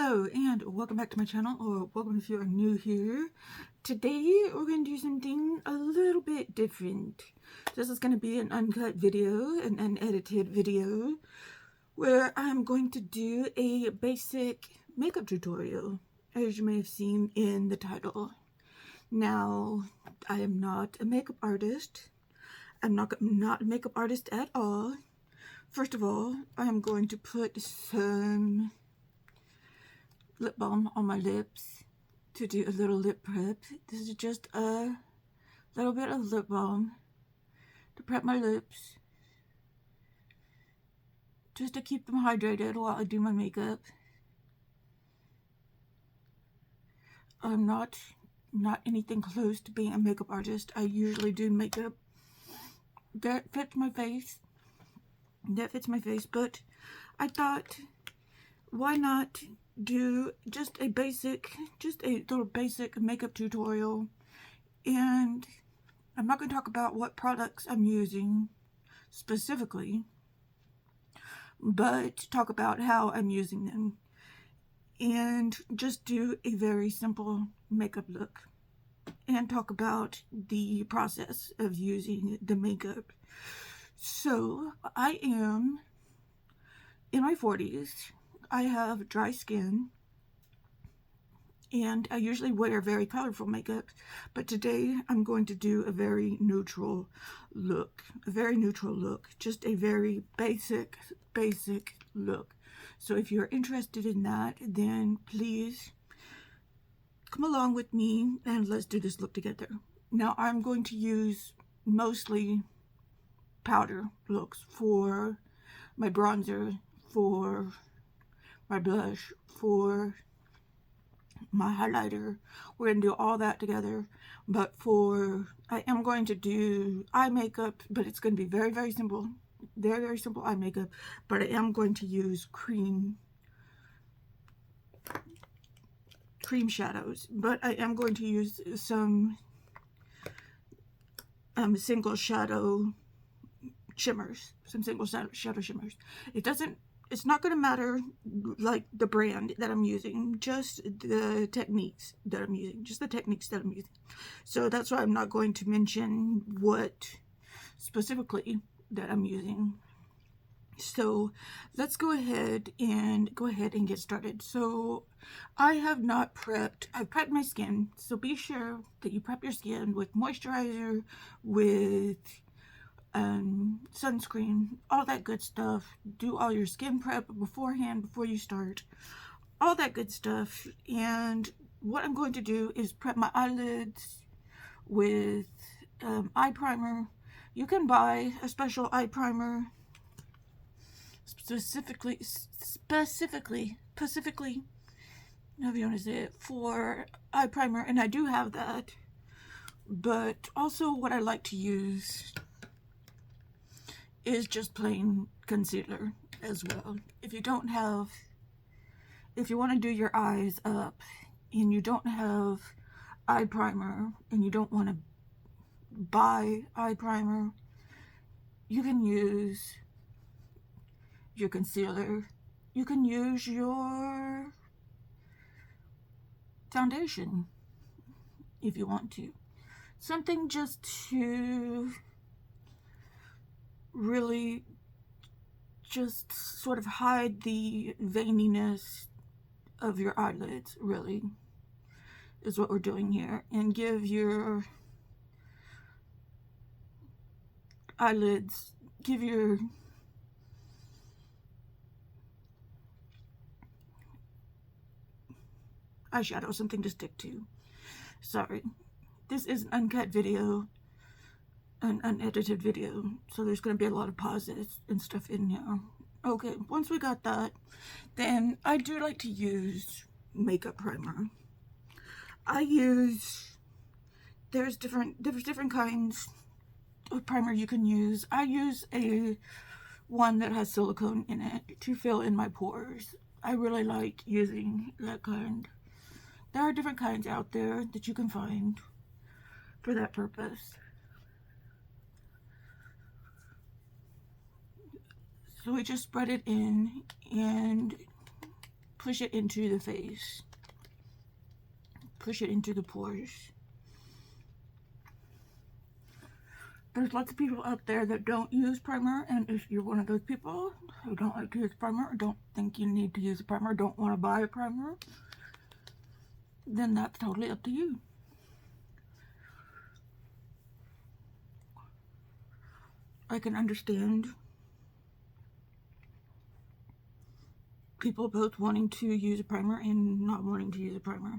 Hello and welcome back to my channel, or welcome if you are new here. Today we're going to do something a little bit different. This is going to be an uncut video, an unedited video, where I'm going to do a basic makeup tutorial, as you may have seen in the title. Now, I am not a makeup artist. I'm not a makeup artist at all. First of all, I am going to put some lip balm on my lips to do a little lip prep. This is just a little bit of lip balm to prep my lips, just to keep them hydrated while I do my makeup. I'm not anything close to being a makeup artist. I usually do makeup that fits my face. But I thought, why not do just a little basic makeup tutorial. And I'm not going to talk about what products I'm using specifically, but talk about how I'm using them, and just do a very simple makeup look and talk about the process of using the makeup. So I am in my 40s. I have dry skin, and I usually wear very colorful makeup, but today I'm going to do a very neutral look. Just a very basic look. So if you're interested in that, then please come along with me and let's do this look together. Now, I'm going to use mostly powder looks for my bronzer, for my blush, for my highlighter. We're going to do all that together. But I am going to do eye makeup, but it's going to be very simple. Very simple eye makeup. But I am going to use cream shadows. But I am going to use some single shadow shimmers. It's not going to matter like the brand that I'm using, just the techniques that I'm using, So that's why I'm not going to mention what specifically that I'm using. So let's go ahead and get started. So I've prepped my skin. So be sure that you prep your skin with moisturizer, with sunscreen, all that good stuff. Do all your skin prep beforehand, before you start, all that good stuff. And what I'm going to do is prep my eyelids with eye primer. You can buy a special eye primer specifically, however you want to say it, for eye primer, and I do have that. But also what I like to use is just plain concealer as well. If you want to do your eyes up and you don't have eye primer and you don't want to buy eye primer, you can use your concealer. You can use your foundation if you want to. Something just to really just sort of hide the veininess of your eyelids, really, is what we're doing here, and give your eyelids, give your eyeshadow something to stick to. Sorry, this is an uncut video, an unedited video, so there's going to be a lot of pauses and stuff in here. Okay, once we got that, then I do like to use makeup primer. There's different kinds of primer you can use. I use one that has silicone in it to fill in my pores. I really like using that kind. There are different kinds out there that you can find for that purpose. So we just spread it in, and push it into the face. Push it into the pores. There's lots of people out there that don't use primer, and if you're one of those people who don't like to use primer, or don't think you need to use a primer, or don't want to buy a primer, then that's totally up to you. I can understand people both wanting to use a primer and not wanting to use a primer.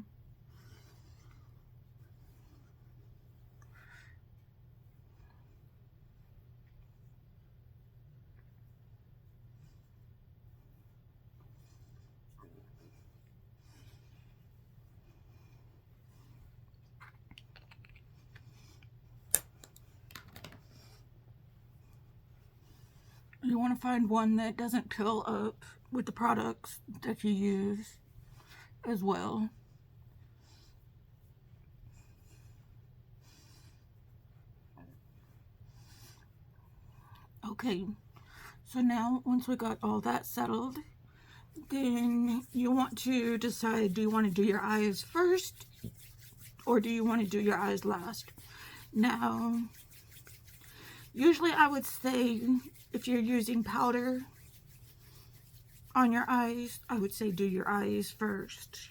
You want to find one that doesn't pill up with the products that you use as well. Okay, so now once we got all that settled, then you want to decide, do you want to do your eyes first or do you want to do your eyes last? Now, usually I would say if you're using powder on your eyes, I would say do your eyes first.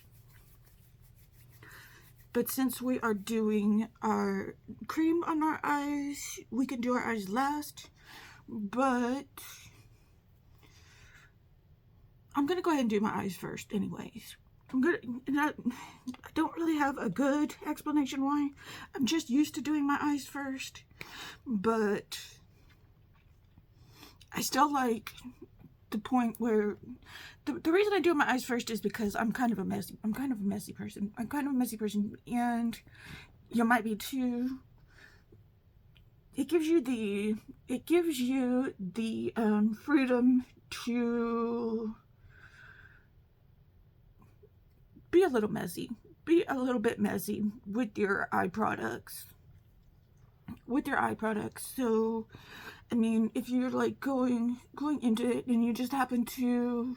But since we are doing our cream on our eyes, we can do our eyes last. But I'm going to go ahead and do my eyes first anyways. I don't really have a good explanation why. I'm just used to doing my eyes first. But I still like the point where the reason I do my eyes first is because I'm kind of a messy person. And you might be too. It gives you the freedom to be a little bit messy with your eye products. So, I mean, if you're like going into it and you just happen to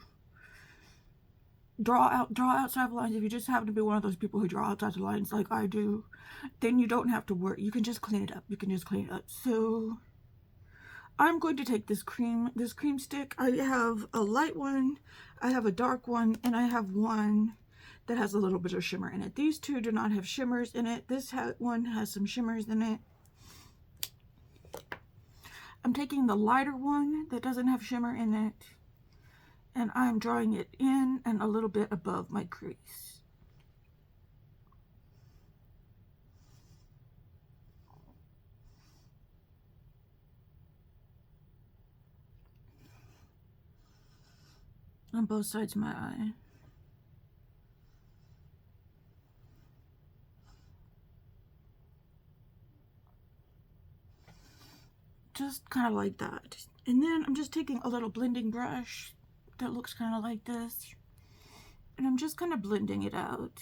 draw outside the lines, if you just happen to be one of those people who draw outside the lines like I do, then you don't have to worry. You can just clean it up. So I'm going to take this cream stick. I have a light one, I have a dark one, and I have one that has a little bit of shimmer in it. These two do not have shimmers in it. This one has some shimmers in it. I'm taking the lighter one that doesn't have shimmer in it, and I'm drawing it in and a little bit above my crease. On both sides of my eye. Just kind of like that. And then I'm just taking a little blending brush that looks kind of like this, and I'm just kind of blending it out.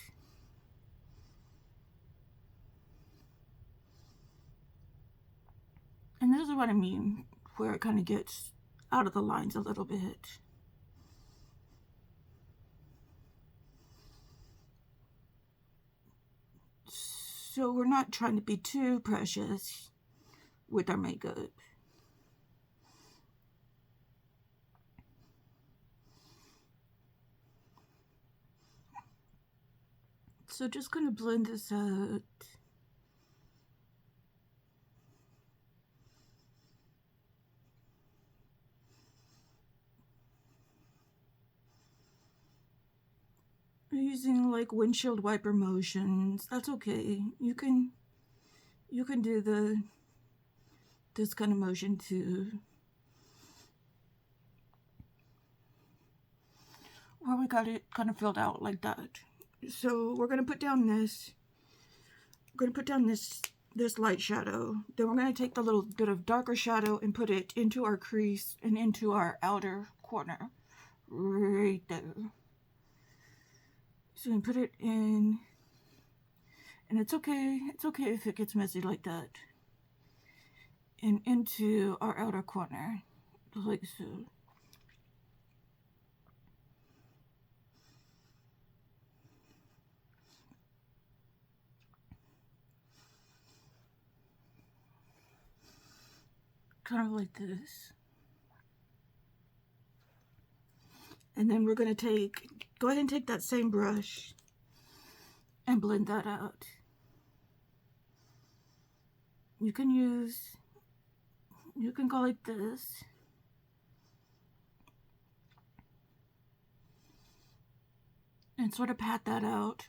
And this is what I mean, where it kind of gets out of the lines a little bit. So we're not trying to be too precious with our makeup. So just gonna blend this out. Using like windshield wiper motions. That's okay. You can do this kind of motion too. Or we got it kind of filled out like that. So we're gonna put down this. We're gonna put down this light shadow. Then we're gonna take the little bit of darker shadow and put it into our crease and into our outer corner, right there. So we put it in, and it's okay if it gets messy like that. And into our outer corner, like so. kind of like this. And then we're going to go ahead and take that same brush and blend that out. You can go like this. And sort of pat that out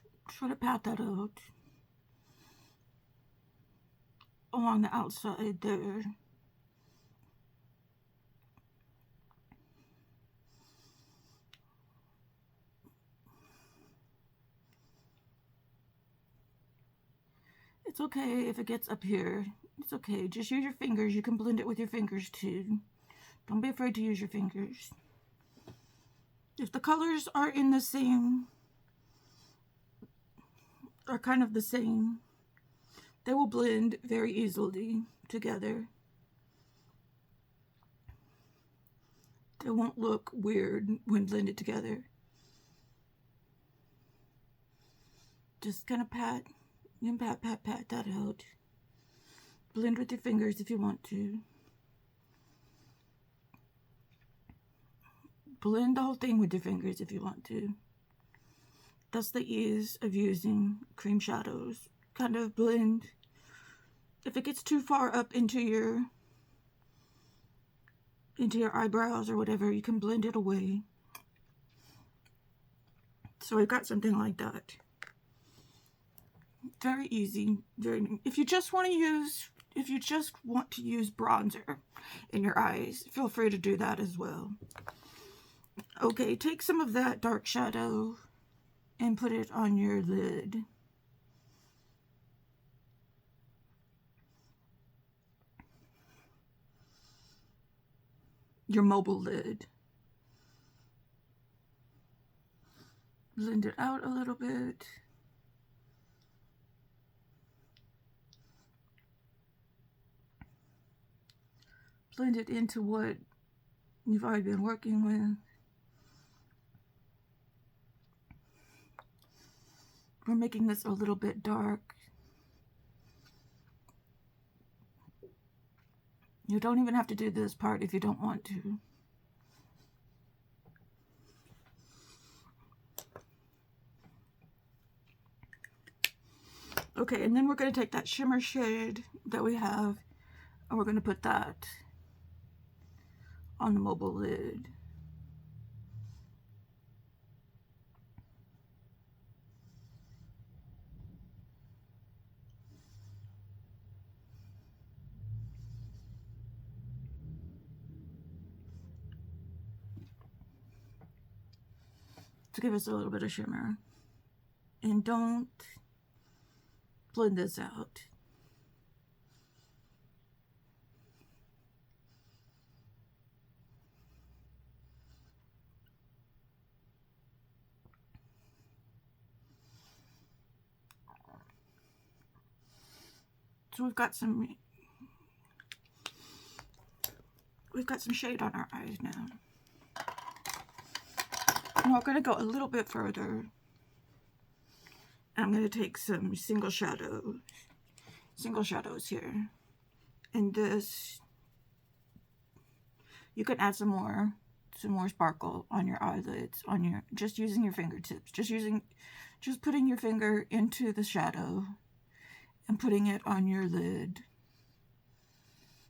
along the outside there. It's okay if it gets up here. It's okay. Just use your fingers. You can blend it with your fingers too. Don't be afraid to use your fingers. If the colors are kind of the same, they will blend very easily together. They won't look weird when blended together. Just kind of pat that out. Blend with your fingers if you want to. Blend the whole thing with your fingers if you want to. That's the ease of using cream shadows. Kind of blend. If it gets too far up into your eyebrows or whatever, you can blend it away. So I've got something like that. Very easy. If you just want to use bronzer in your eyes, feel free to do that as well. Okay, take some of that dark shadow and put it on your lid. Your mobile lid. Blend it out a little bit. Blend it into what you've already been working with. We're making this a little bit dark. You don't even have to do this part if you don't want to. Okay, and then we're going to take that shimmer shade that we have, and we're going to put that on the mobile lid. To give us a little bit of shimmer. And don't blend this out. So we've got some shade on our eyes now. Now we're going to go a little bit further. I'm going to take some single shadows here. And this, you can add some more sparkle on your eyelids, just using your fingertips, just putting your finger into the shadow and putting it on your lid.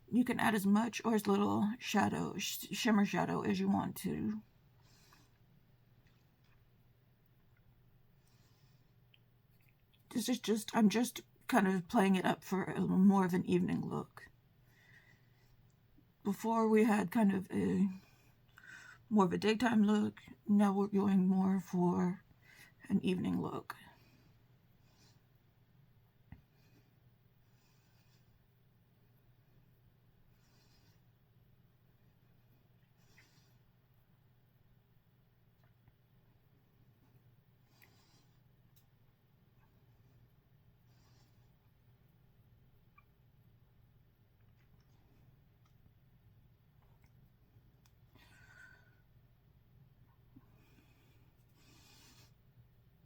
You can add as much or as little shimmer shadow as you want to. This is I'm just kind of playing it up for a little more of an evening look. Before we had kind of more of a daytime look. Now we're going more for an evening look.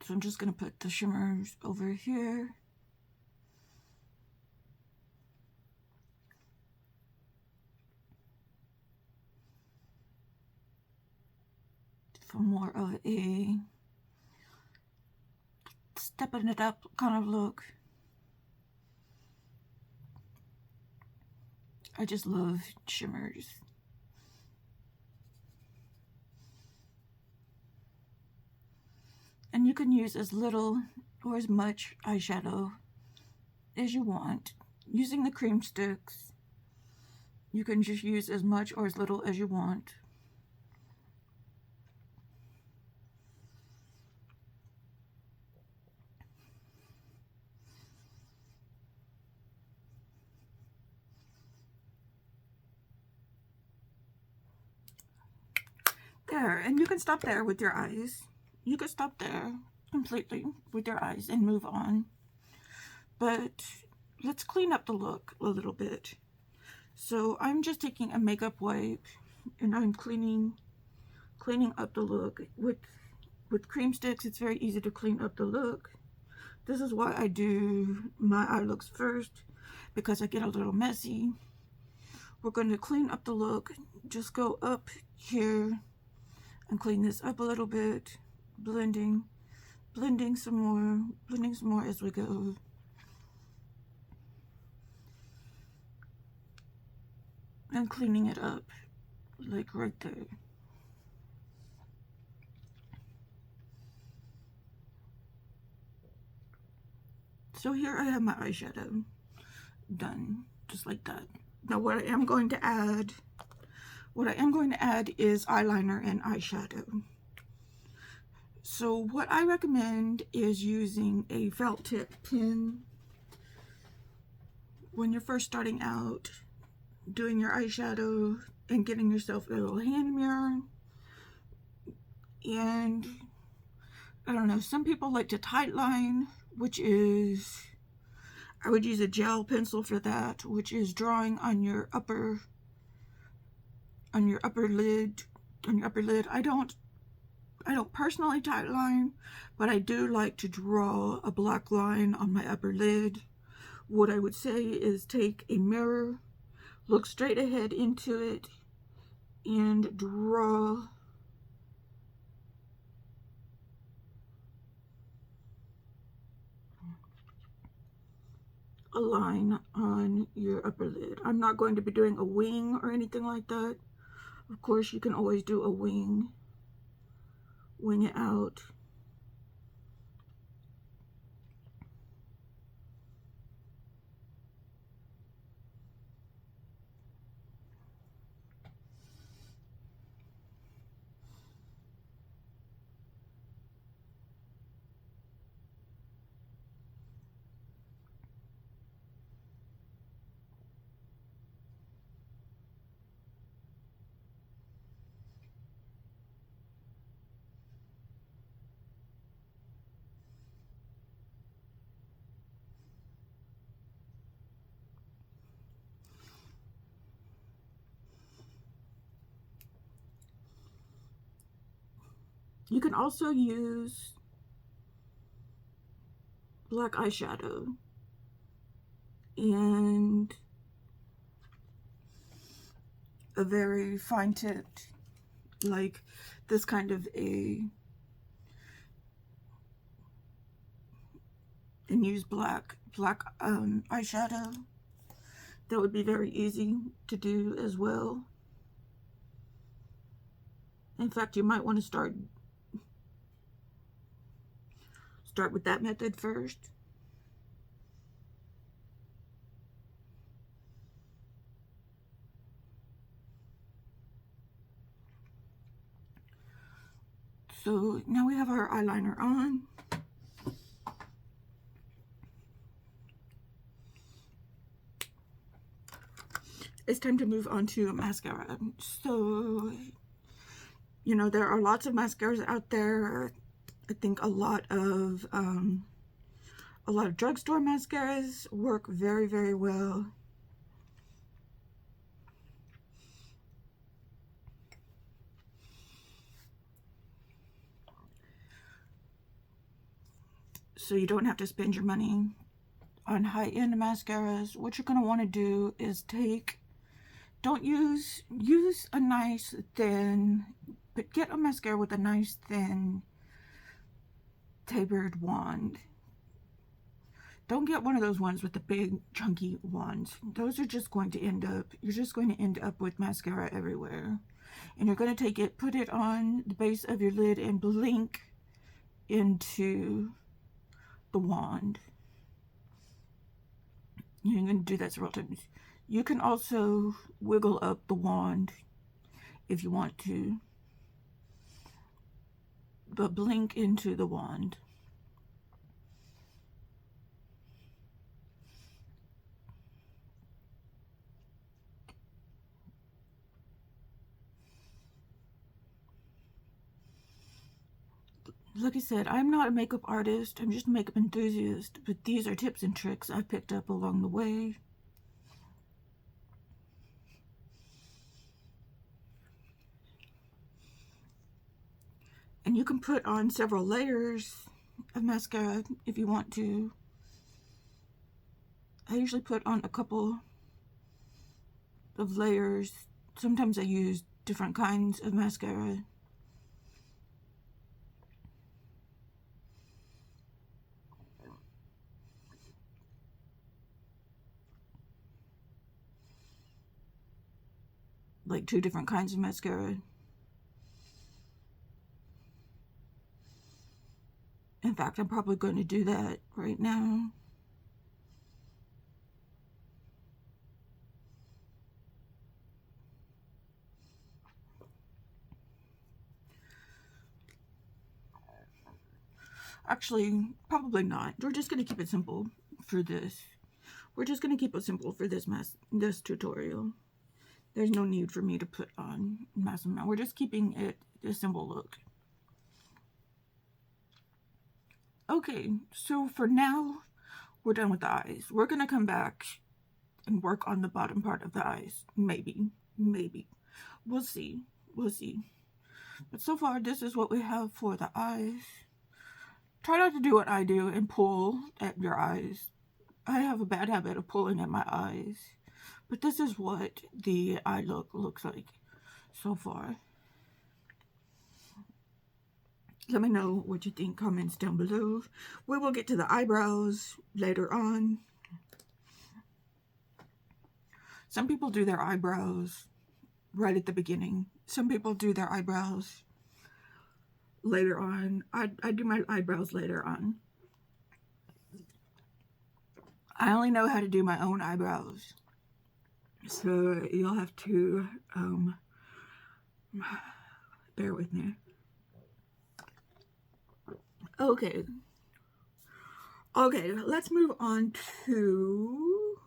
So I'm just going to put the shimmers over here. more of a stepping it up kind of look. I just love shimmers. And you can use as little or as much eyeshadow as you want. Using the cream sticks, you can just use as much or as little as you want. There, and you can stop there with your eyes. You can stop there completely with your eyes and move on. But let's clean up the look a little bit. So I'm just taking a makeup wipe and I'm cleaning up the look. With cream sticks, it's very easy to clean up the look. This is why I do my eye looks first, because I get a little messy. We're going to clean up the look. Just go up here and clean this up a little bit, blending some more as we go. And cleaning it up, like right there. So here I have my eyeshadow done, just like that. Now what I am going to add is eyeliner and eyeshadow. So what I recommend is using a felt tip pen when you're first starting out doing your eyeshadow and getting yourself a little hand mirror. And I don't know, some people like to tightline, which is, I would use a gel pencil for that, which is drawing on your upper lid. I don't personally tightline, but I do like to draw a black line on my upper lid. What I would say is take a mirror, look straight ahead into it, and draw a line on your upper lid. I'm not going to be doing a wing or anything like that. Of course, you can always do a wing it out. You can also use black eyeshadow and a very fine tipped, like this kind of and use black eyeshadow. That would be very easy to do as well. In fact, you might want to start with that method first. So now we have our eyeliner on. It's time to move on to mascara. So, you know, there are lots of mascaras out there. I think a lot of drugstore mascaras work very, very well. So you don't have to spend your money on high-end mascaras. What you're going to want to do is use a nice thin but get a mascara with a nice thin tapered wand. Don't get one of those ones with the big chunky wands. Those are just going to end up, you're just going to end up with mascara everywhere. And you're going to take it, put it on the base of your lid and blink into the wand. You're going to do that several times. You can also wiggle up the wand if you want to, but blink into the wand. Like I said, I'm not a makeup artist, I'm just a makeup enthusiast, but these are tips and tricks I've picked up along the way. And you can put on several layers of mascara if you want to. I usually put on a couple of layers. Sometimes I use different kinds of mascara. Like 2 different kinds of mascara. In fact, I'm probably going to do that right now. Actually, probably not. We're just going to keep it simple for this. We're just going to keep it simple for this tutorial. There's no need for me to put on massive amount. We're just keeping it a simple look. Okay, so for now, we're done with the eyes. We're going to come back and work on the bottom part of the eyes. Maybe. We'll see. But so far, this is what we have for the eyes. Try not to do what I do and pull at your eyes. I have a bad habit of pulling at my eyes. But this is what the eye look looks like so far. Let me know what you think, comments down below. We will get to the eyebrows later on. Some people do their eyebrows right at the beginning. Some people do their eyebrows later on. I do my eyebrows later on. I only know how to do my own eyebrows. So you'll have to bear with me. Okay, let's move on to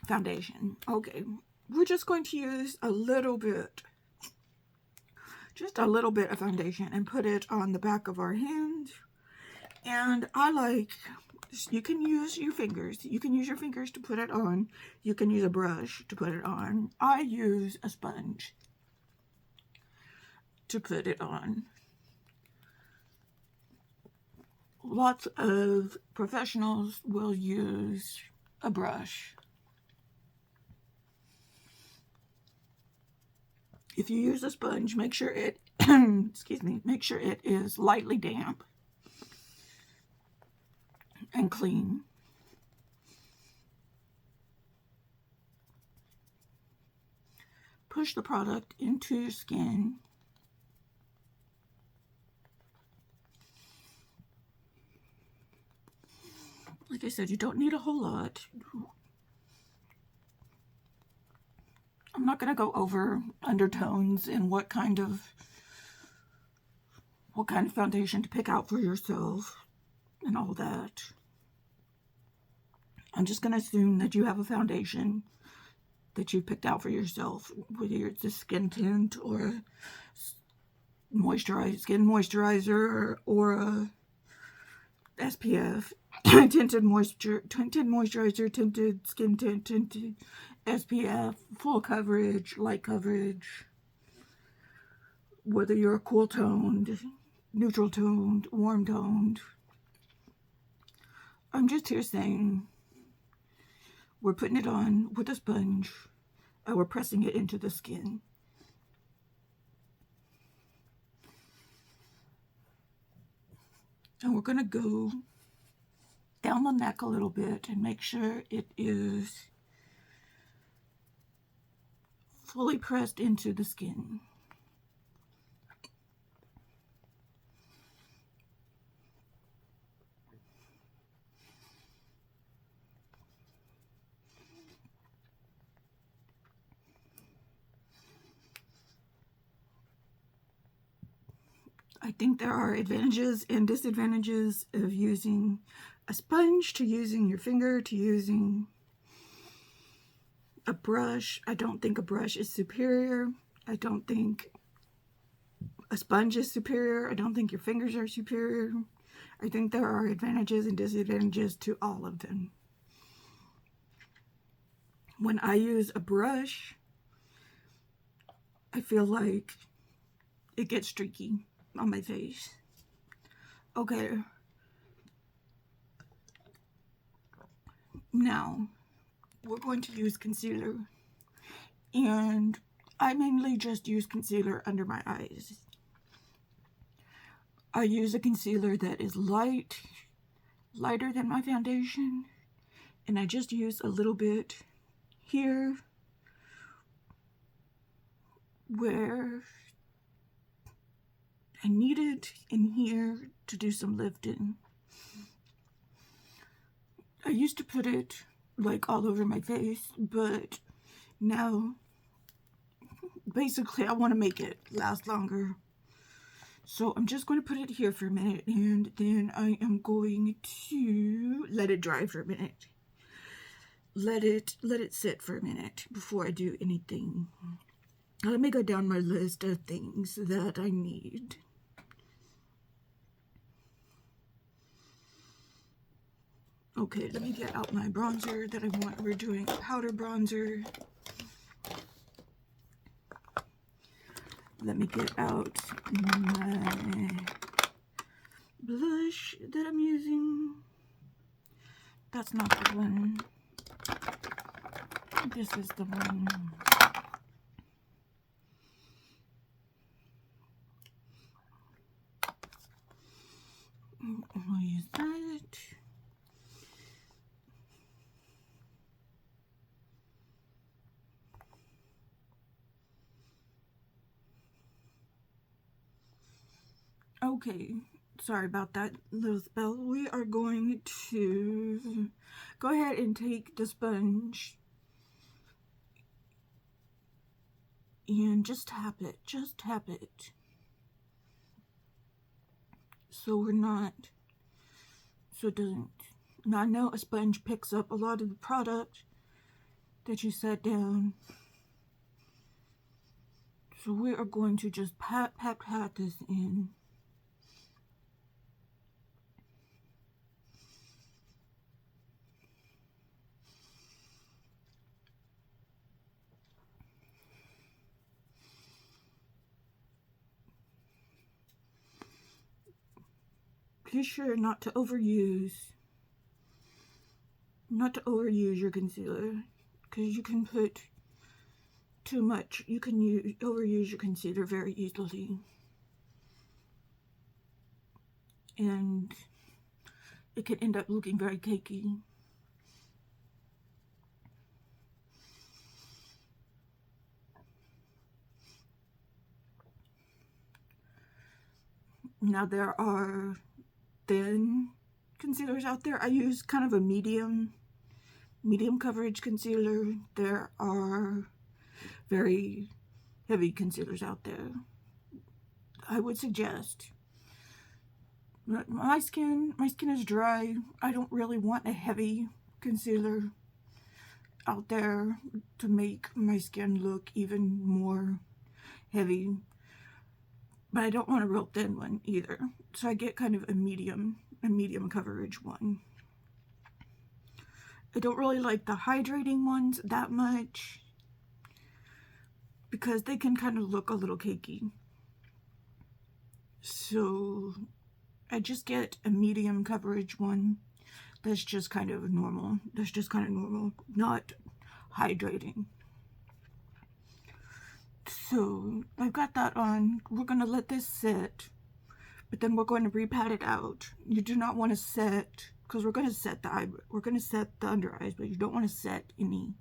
foundation. Okay, we're just going to use a little bit, just a little bit of foundation and put it on the back of our hand. And I like, you can use your fingers. You can use your fingers to put it on. You can use a brush to put it on. I use a sponge to put it on. Lots of professionals will use a brush. If you use a sponge, make sure it, excuse me, make sure it is lightly damp and clean. Push the product into your skin. Like I said, you don't need a whole lot. I'm not going to go over undertones and what kind of foundation to pick out for yourself and all that. I'm just going to assume that you have a foundation that you've picked out for yourself, whether it's a skin tint or skin moisturizer or a SPF, tinted moisturizer, tinted skin tint, tinted SPF, full coverage, light coverage, whether you're cool toned, neutral toned, warm toned. I'm just here saying we're putting it on with a sponge we're pressing it into the skin. And we're going to go down the neck a little bit and make sure it is fully pressed into the skin. I think there are advantages and disadvantages of using a sponge to using your finger to using a brush. I don't think a brush is superior. I don't think a sponge is superior. I don't think your fingers are superior. I think there are advantages and disadvantages to all of them. When I use a brush, I feel like it gets streaky on my face. Okay. Now, we're going to use concealer. And I mainly just use concealer under my eyes. I use a concealer that is lighter than my foundation. And I just use a little bit here where I need it, in here to do some lifting. I used to put it like all over my face, but now basically I want to make it last longer. So I'm just going to put it here for a minute, and then I am going to let it dry for a minute. Let it sit for a minute before I do anything. Let me go down my list of things that I need. Okay, let me get out my bronzer that I want. We're doing a powder bronzer. Let me get out my blush that I'm using. That's not the one. This is the one. I'll use that. Okay, sorry about that little spell. We are going to go ahead and take the sponge and just tap it. Just tap it. So we're not, so it doesn't. Now I know a sponge picks up a lot of the product that you set down. So we are going to just pat this in. Be sure not to overuse your concealer, because you can put too much. You can overuse your concealer very easily, and it can end up looking very cakey. Now there are thin concealers out there. I use kind of a medium coverage concealer. There are very heavy concealers out there. I would suggest, my skin is dry. I don't really want a heavy concealer out there to make my skin look even more heavy. But I don't want a real thin one either. So I get kind of a medium coverage one. I don't really like the hydrating ones that much, because they can kind of look a little cakey. So I just get a medium coverage one that's just kind of normal. Not hydrating. So I've got that on. We're going to let this sit, but then we're going to re-pat it out. You do not want to set, because we're going to set the under eyes, but you don't want to set any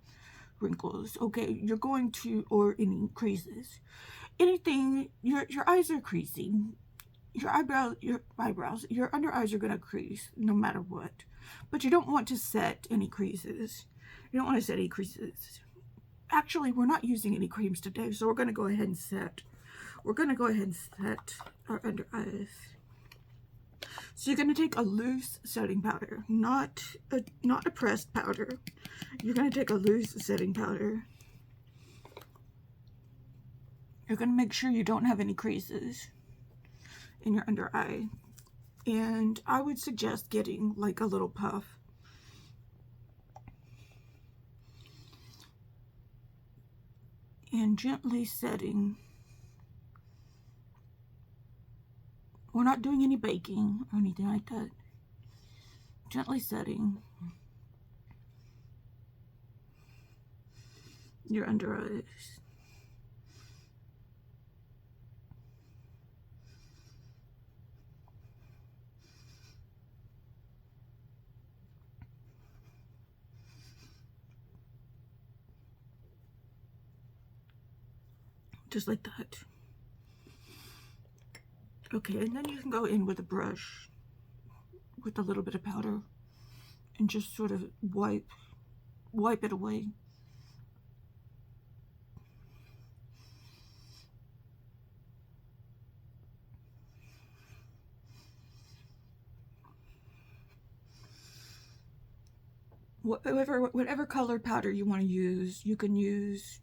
wrinkles. Okay, you're going to, or any creases. Anything, your eyes are creasing. Your under eyes are going to crease no matter what. But you don't want to set any creases. You don't want to set any creases. Actually, we're not using any creams today, so we're going to go ahead and set. We're going to go ahead and set our under eyes. So you're going to take a loose setting powder, not a pressed powder. You're going to take a loose setting powder. You're going to make sure you don't have any creases in your under eye. And I would suggest getting like a little puff. And gently setting. We're not doing any baking or anything like that. Gently setting your under eyes. Just like that. Okay, and then you can go in with a brush with a little bit of powder and just sort of wipe it away. Whatever colored powder you want to use, you can use.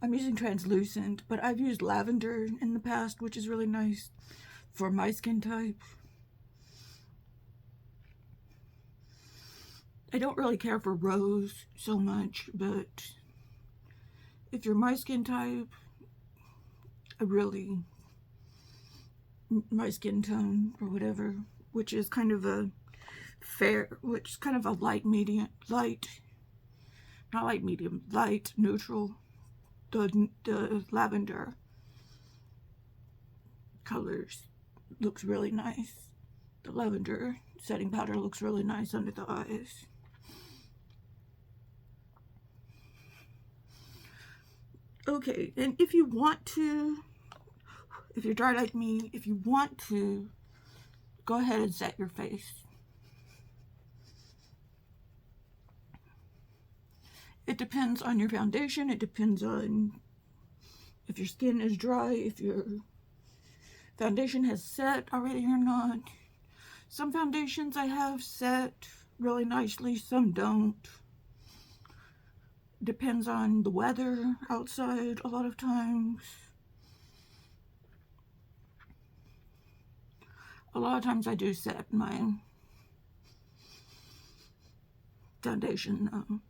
I'm using translucent, but I've used lavender in the past, which is really nice for my skin type. I don't really care for rose so much, but if you're my skin type, my skin tone or whatever, which is kind of a light neutral. The lavender colors looks really nice. The lavender setting powder looks really nice under the eyes. Okay, and if you're dry like me, if you want to, go ahead and set your face. It depends on your foundation. It depends on if your skin is dry, if your foundation has set already or not. Some foundations I have set really nicely, some don't. Depends on the weather outside a lot of times. A lot of times I do set my foundation.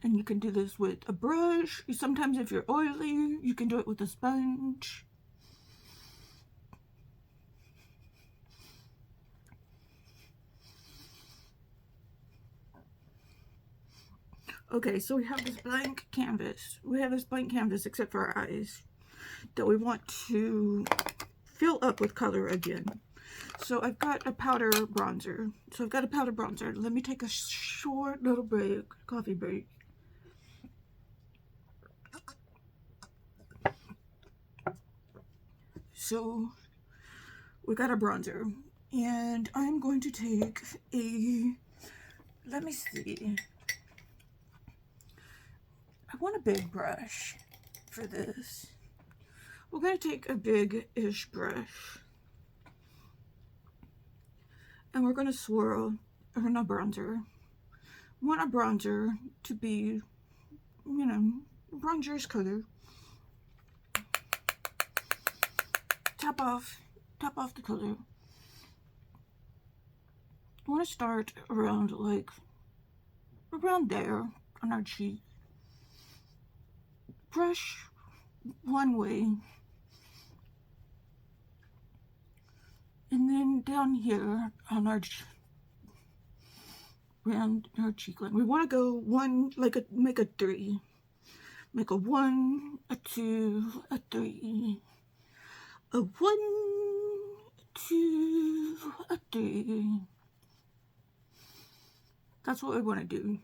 And you can do this with a brush. Sometimes if you're oily, you can do it with a sponge. Okay, so we have this blank canvas. Except for our eyes that we want to fill up with color again. So I've got a powder bronzer. Let me take a short little break, coffee break. So we got a bronzer, and I'm going to take let me see. I want a big brush for this. We're going to take a big-ish brush, and we're going to swirl on a bronzer. We want our bronzer to be, bronzer's color. Tap off the color. I want to start around there on our cheek. Brush one way And then down here on our around our cheekline, we want to go one, like make a 3. Make a 1, a 2, a 3, a 1, a 2, a 3. That's what we want to do.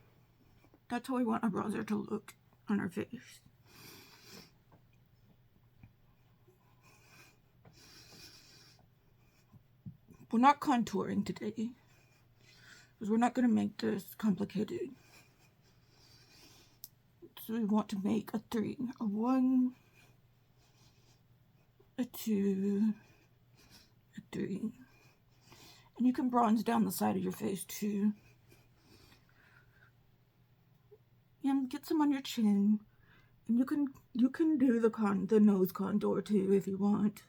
That's how we want our bronzer to look on our face. We're not contouring today, because we're not going to make this complicated. So we want to make a 3, a 1, a 2, a 3. And you can bronze down the side of your face too. And get some on your chin. And you can do the nose contour too if you want.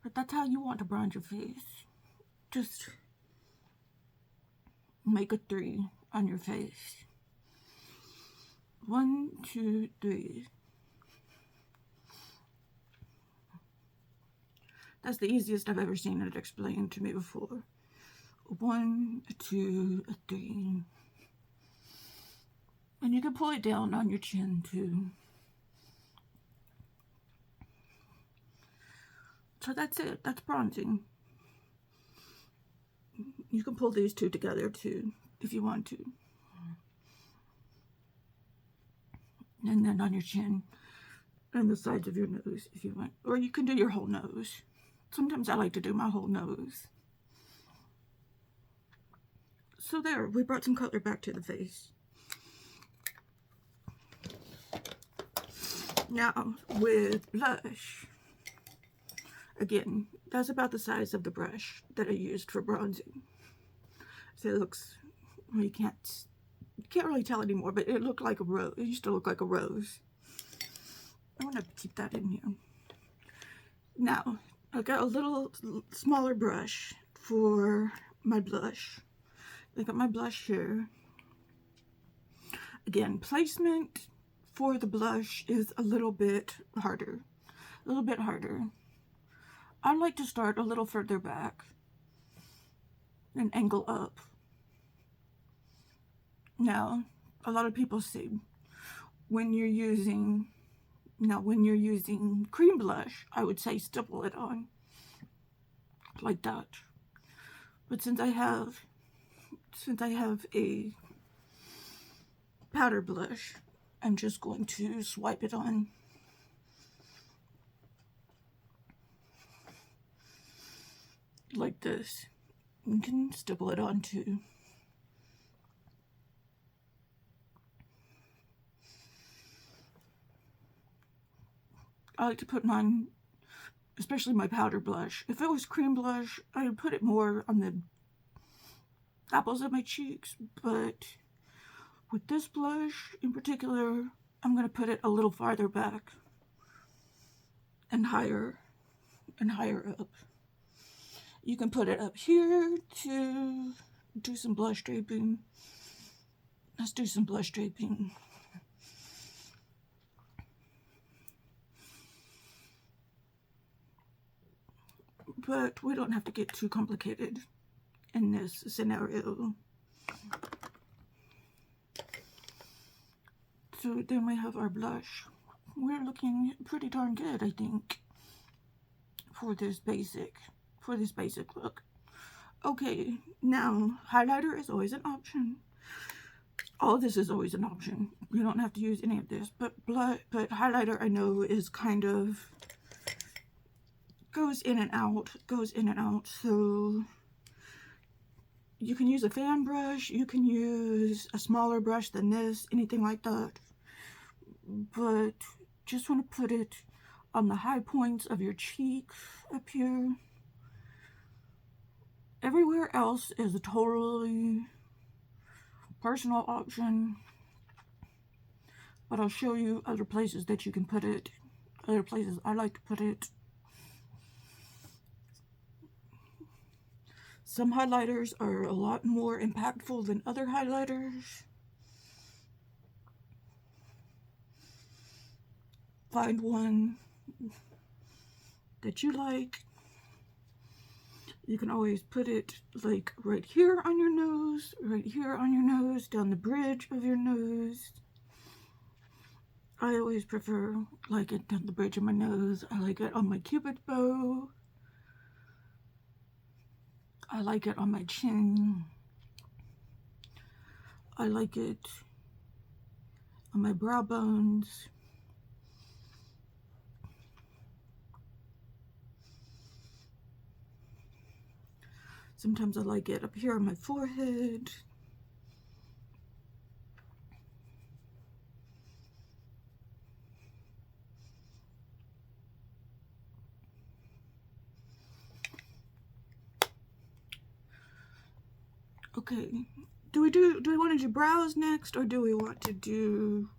But that's how you want to bronze your face. Just make a 3 on your face. 1, 2, 3. That's the easiest I've ever seen it explained to me before. 1, 2, 3. And you can pull it down on your chin too. So that's it. That's bronzing. You can pull these two together too, if you want to. And then on your chin and the sides of your nose if you want. Or you can do your whole nose. Sometimes I like to do my whole nose. So there, we brought some color back to the face. Now, with blush, again, that's about the size of the brush that I used for bronzing. So it looks, well, you can't really tell anymore, but it looked like a rose. It used to look like a rose. I want to keep that in here. Now, I got a little smaller brush for my blush. I got my blush here. Again, placement for the blush is a little bit harder. I like to start a little further back and angle up. Now, a lot of people say when you're using cream blush, I would say stipple it on like that. But since I have a powder blush, I'm just going to swipe it on. Like this. You can stipple it on too. I like to put mine, especially my powder blush. If it was cream blush, I would put it more on the apples of my cheeks, but with this blush in particular, I'm going to put it a little farther back and higher up. You can put it up here to do some blush draping. Let's do some blush draping. But we don't have to get too complicated in this scenario. So then we have our blush. We're looking pretty darn good, I think, for this basic look. Okay, now highlighter is always an option. All of this is always an option. You don't have to use any of this, but highlighter I know is kind of goes in and out. So you can use a fan brush, you can use a smaller brush than this, anything like that. But just want to put it on the high points of your cheek up here. Everywhere else is a totally personal option, but I'll show you other places that you can put it. Other places I like to put it. Some highlighters are a lot more impactful than other highlighters. find one that you like. You can always put it like right here on your nose, right here on your nose, down the bridge of your nose. I always prefer like it down the bridge of my nose. I like it on my cupid bow. I like it on my chin. I like it on my brow bones. Sometimes I like it up here on my forehead. Okay, do we want to do brows next, or do we want to do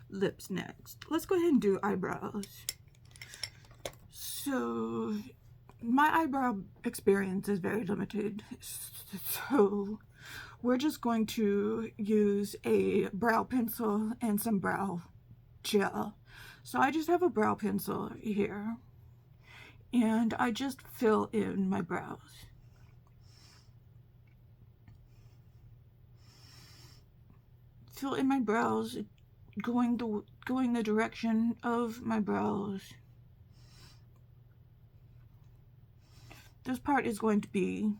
lips next? Let's go ahead and do eyebrows. So my eyebrow experience is very limited, so we're just going to use a brow pencil and some brow gel. So I just have a brow pencil here, and I just fill in my brows. Fill in my brows, going the direction of my brows. This part is going to be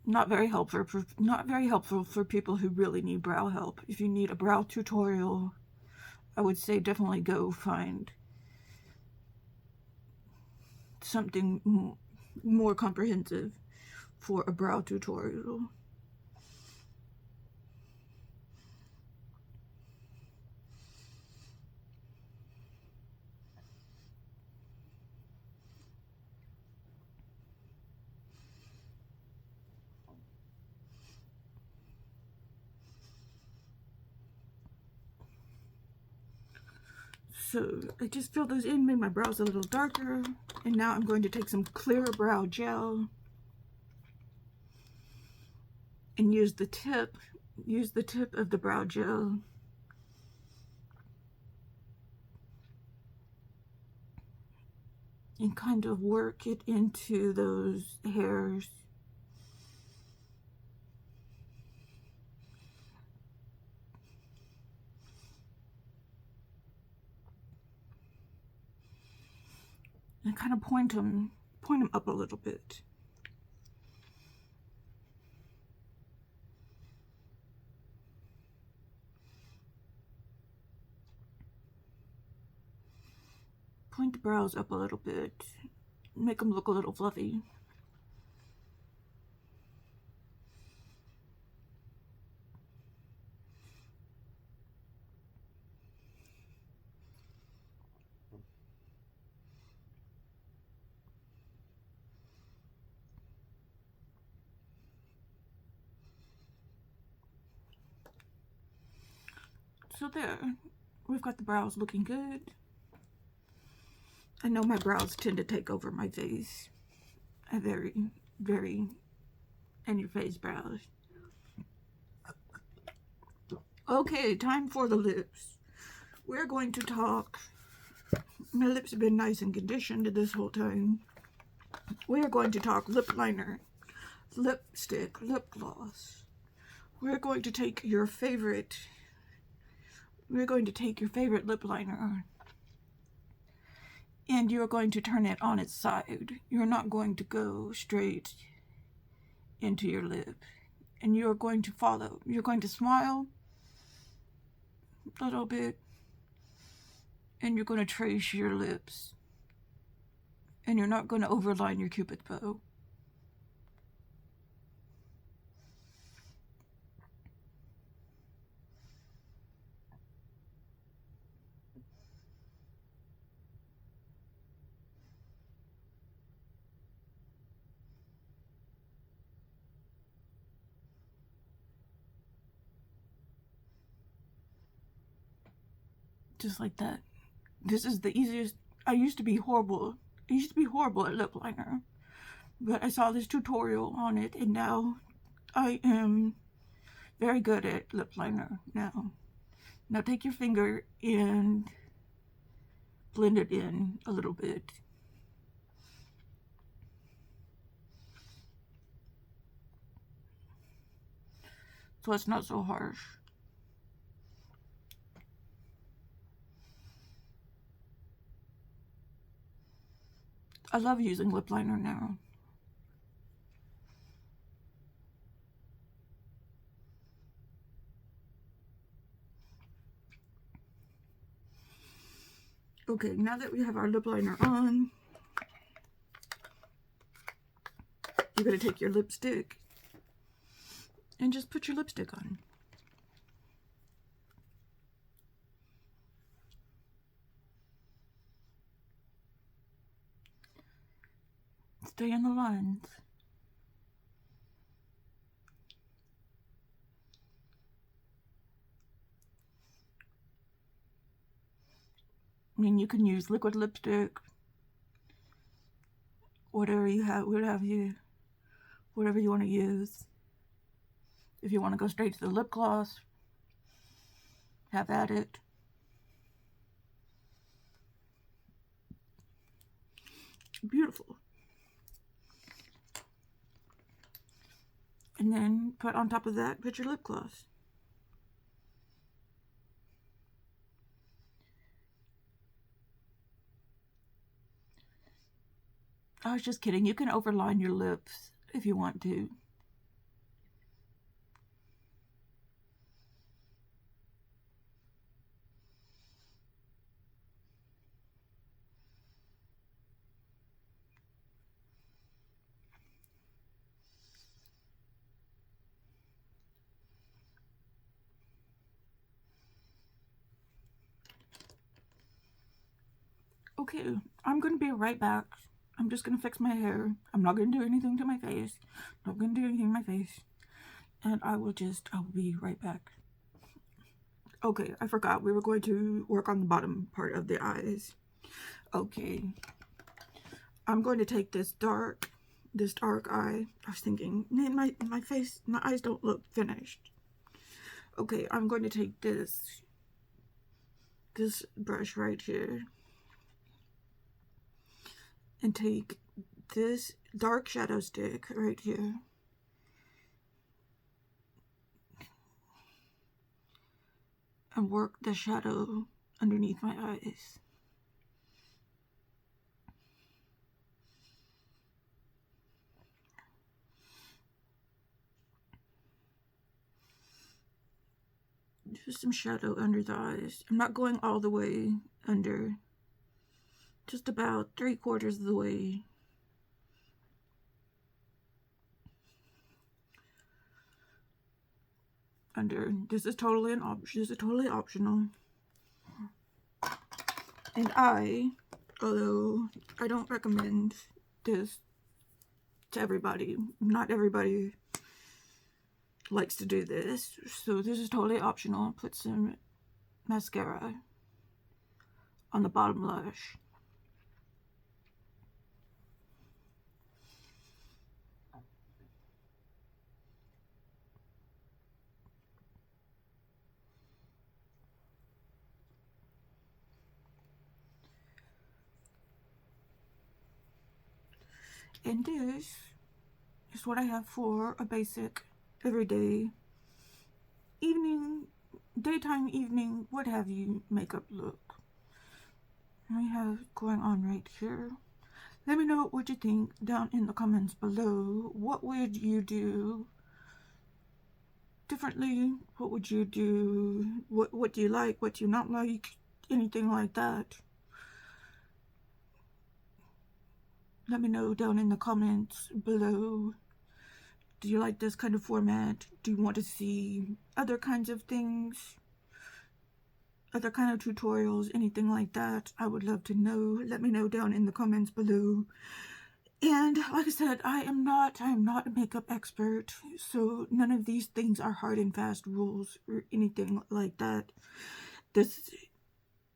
not very helpful for people who really need brow help. If you need a brow tutorial, I would say definitely go find something more comprehensive for a brow tutorial. So I just filled those in, made my brows a little darker, and now I'm going to take some clear brow gel and use the tip of the brow gel and kind of work it into those hairs. And kind of point them up a little bit. Point the brows up a little bit. Make them look a little fluffy. So there, we've got the brows looking good. I know my brows tend to take over my face. I very in your face brows. Okay, time for the lips. We're going to talk. My lips have been nice and conditioned this whole time. We are going to talk lip liner, lipstick, lip gloss. We're going to take your favorite lip liner and you're going to turn it on its side. You're not going to go straight into your lip. And you're going to follow. You're going to smile a little bit. And you're going to trace your lips. And you're not going to overline your cupid bow. Just like that. This is the easiest. I used to be horrible at lip liner, but I saw this tutorial on it, and now I am very good at lip liner now. Now take your finger and blend it in a little bit. So it's not so harsh. I love using lip liner now. Okay, now that we have our lip liner on, you're going to take your lipstick and just put your lipstick on. Stay in the lines. I mean, you can use liquid lipstick, whatever you want to use. If you want to go straight to the lip gloss, have at it. Beautiful. And then put on top of that, put your lip gloss. I was just kidding. You can overline your lips if you want to. Okay, I'm going to be right back. I'm just going to fix my hair. I'm not going to do anything to my face. Not going to do anything to my face. And I'll be right back. Okay, I forgot. We were going to work on the bottom part of the eyes. Okay. I'm going to take this dark eye. I was thinking, man, my eyes don't look finished. Okay, I'm going to take this brush right here and take this dark shadow stick right here and work the shadow underneath my eyes. Just some shadow under the eyes. I'm not going all the way under. Just about 3/4 of the way. Under. This is totally optional. And although I don't recommend this to everybody, not everybody likes to do this, so this is totally optional. Put some mascara on the bottom lash. And this is what I have for a basic everyday daytime, evening, what have you, makeup look. I have going on right here. Let me know what you think down in the comments below. What would you do differently? What would you do? What do you like? What do you not like? Anything like that. Let me know down in the comments below. Do you like this kind of format? Do you want to see other kinds of things? Other kind of tutorials? Anything like that? I would love to know. Let me know down in the comments below. And like I said, I am not a makeup expert, so none of these things are hard and fast rules or anything like that. This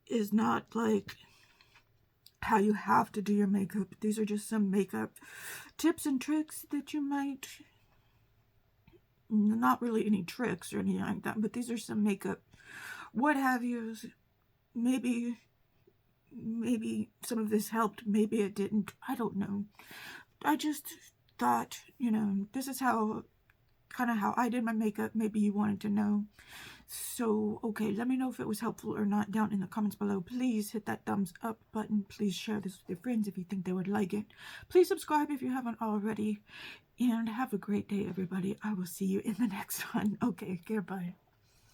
is not like how you have to do your makeup. These are just some makeup tips and tricks that you might, not really any tricks or anything like that, but these are some makeup what have yous. Maybe maybe some of this helped, maybe it didn't. I don't know. I just thought, this is how I did my makeup. Maybe you wanted to know. So, okay, let me know if it was helpful or not down in the comments below. Please hit that thumbs up button. Please share this with your friends if you think they would like it. Please subscribe if you haven't already. And have a great day, everybody. I will see you in the next one. Okay, goodbye.